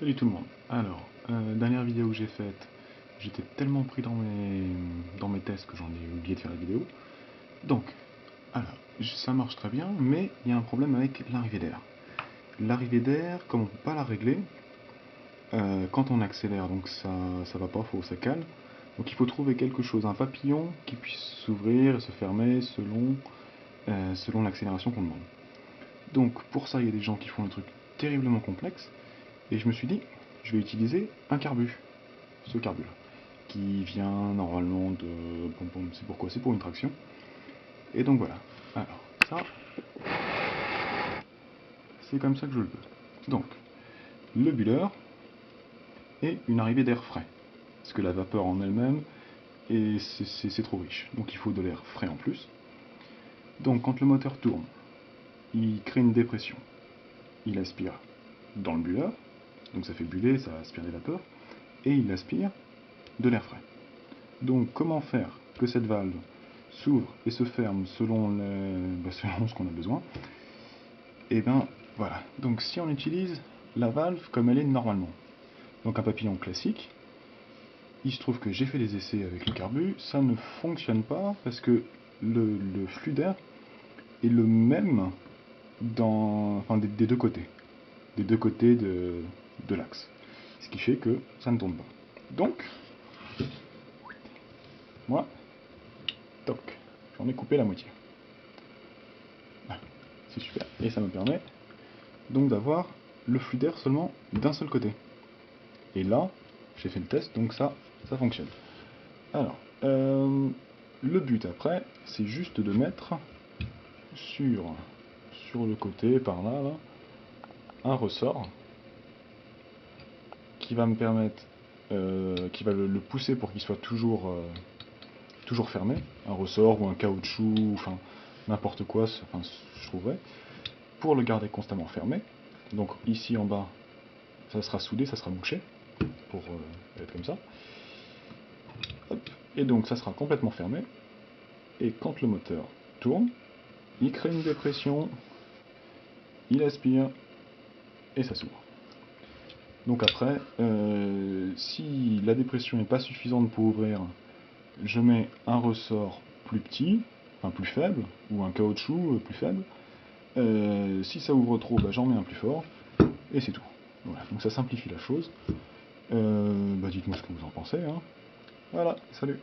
Salut tout le monde. Alors, dernière vidéo que j'ai faite, j'étais tellement pris dans mes tests que j'en ai oublié de faire la vidéo. Donc, alors, ça marche très bien, mais il y a un problème avec l'arrivée d'air. L'arrivée d'air, comme on ne peut pas la régler, quand on accélère, donc ça va pas, ça cale. Donc il faut trouver quelque chose, un papillon qui puisse s'ouvrir et se fermer selon l'accélération qu'on demande. Donc pour ça, il y a des gens qui font un truc terriblement complexe. Et je me suis dit, je vais utiliser un carbu, ce carbu-là, qui vient normalement de... Bon, c'est pourquoi, c'est pour une traction. Et donc voilà. Alors, ça, c'est comme ça que je le veux. Donc, le bulleur et une arrivée d'air frais. Parce que la vapeur en elle-même, c'est trop riche. Donc il faut de l'air frais en plus. Donc quand le moteur tourne, il crée une dépression. Il aspire dans le bulleur, donc ça fait buller, ça aspire des vapeurs, et il aspire de l'air frais. Donc comment faire que cette valve s'ouvre et se ferme selon ce qu'on a besoin? Et bien voilà, donc si on utilise la valve comme elle est normalement, donc un papillon classique, il se trouve que j'ai fait des essais avec le carbu, ça ne fonctionne pas parce que le flux d'air est le même des deux côtés, de l'axe, ce qui fait que ça ne tourne pas. Donc, moi, toc, j'en ai coupé la moitié. Ah, c'est super, et ça me permet donc d'avoir le flux d'air seulement d'un seul côté. Et là, j'ai fait le test, donc ça fonctionne. Alors, le but après, c'est juste de mettre sur le côté, par là, un ressort qui va me permettre, qui va le pousser pour qu'il soit toujours fermé, un ressort ou un caoutchouc, enfin n'importe quoi, enfin, je trouverais, pour le garder constamment fermé. Donc ici en bas, ça sera soudé, ça sera bouché, pour être comme ça. Hop. Et donc ça sera complètement fermé, et quand le moteur tourne, il crée une dépression, il aspire, et ça s'ouvre. Donc après, si la dépression n'est pas suffisante pour ouvrir, je mets un ressort plus petit, enfin plus faible, ou un caoutchouc plus faible. Si ça ouvre trop, j'en mets un plus fort, et c'est tout. Voilà, donc ça simplifie la chose. Dites-moi ce que vous en pensez. Hein. Voilà, salut.